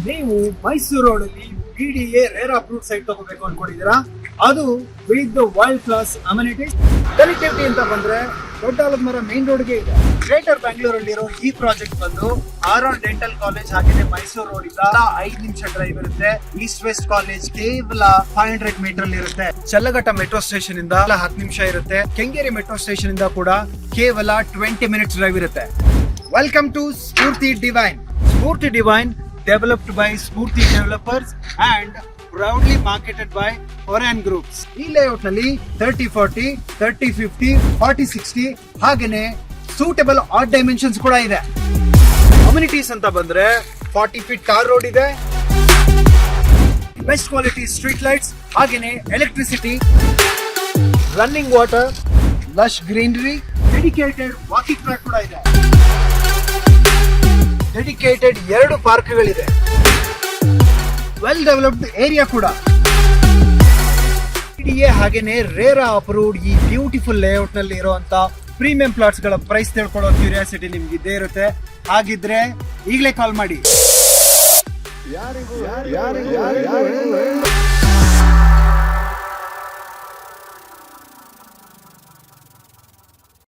ನೀವು ಮೈಸೂರು ರೋಡಲ್ಲಿ BDA rare approved site ತಗೋಬೇಕು ಅನ್ಕೊಂಡಿದ್ದೀರಾ? ಅದು with the world class amenities. Connectivity ಅಂತ ಬಂದ್ರೆ ದೊಡ್ಡಾಲಮರ ಮೇನ್ ರೋಡ್ಗೆ ಇದೆ. ಗ್ರೇಟರ್ ಬ್ಯಾಂಗ್ಳೂರಲ್ಲಿರೋ ಈ ಪ್ರಾಜೆಕ್ಟ್ ಬಂದು ಆರ್ ಡೆಂಟಲ್ ಕಾಲೇಜ್ ಹಾಗೆ ಮೈಸೂರು ರೋಡ್ ಇಂದ 5 ನಿಮಿಷ ಡ್ರೈವ್ ಇರುತ್ತೆ. ಈಸ್ಟ್ ವೆಸ್ಟ್ ಕಾಲೇಜ್ ಕೇವಲ 500 ಮೀಟರ್ ಅಲ್ಲಿ ಇರುತ್ತೆ. ಚಲ್ಲಘಟ್ಟ ಮೆಟ್ರೋ ಸ್ಟೇಷನ್ ಇಂದ 10 ನಿಮಿಷ ಇರುತ್ತೆ. ಕೆಂಗೇರಿ ಮೆಟ್ರೋ ಸ್ಟೇಷನ್ ಇಂದ ಕೂಡ ಕೇವಲ 20 ಮಿನಿಟ್ಸ್ ಡ್ರೈವ್ ಇರುತ್ತೆ. Welcome to Spoorthi divine. Spoorthi divine developed by Spurti developers and proudly marketed by Orion Groups. ಈ ಲೇಔಟ್ ನಲ್ಲಿ 30-40, 30-50, 40-60 ಹಾಗೇನೆ ಸೂಟಬಲ್ ಆಡ್ ಡೈಮೆನ್ಷನ್ಸ್ ಕೂಡ ಇದೆ. ಅಮ್ಯುನಿಟೀಸ್ ಅಂತ ಬಂದ್ರೆ 40 ಫೀಟ್ ಟಾರ್ ರೋಡ್ ಇದೆ, ಬೆಸ್ಟ್ ಕ್ವಾಲಿಟಿ ಸ್ಟ್ರೀಟ್ ಲೈಟ್ಸ್, ಹಾಗೇನೆ electricity, running water, lush greenery, dedicated walking track ಕೂಡ ಇದೆ. ಡೆಡಿಕೇಟೆಡ್ 2 ಪಾರ್ಕ್ಗಳಿದೆ. ವೆಲ್ ಡೆವಲಪ್ಡ್ ಏರಿಯಾ ಕೂಡ. BDA ಹಾಗೇನೆ ರೇರಾ ಅಪ್ರೂವ್ಡ್ ಈ ಬ್ಯೂಟಿಫುಲ್ ಲೇಔಟ್ ನಲ್ಲಿ ಇರುವಂತ ಪ್ರೀಮಿಯಂ ಪ್ಲಾಟ್ಸ್ ಗಳ ಪ್ರೈಸ್ ತಿಳ್ಕೊಳ್ಳೋ ಕ್ಯೂರಿಯಾಸಿಟಿ ನಿಮ್ಗೆ ಇದ್ದೇ ಇರುತ್ತೆ. ಹಾಗಿದ್ರೆ ಈಗಲೇ ಕಾಲ್ ಮಾಡಿ.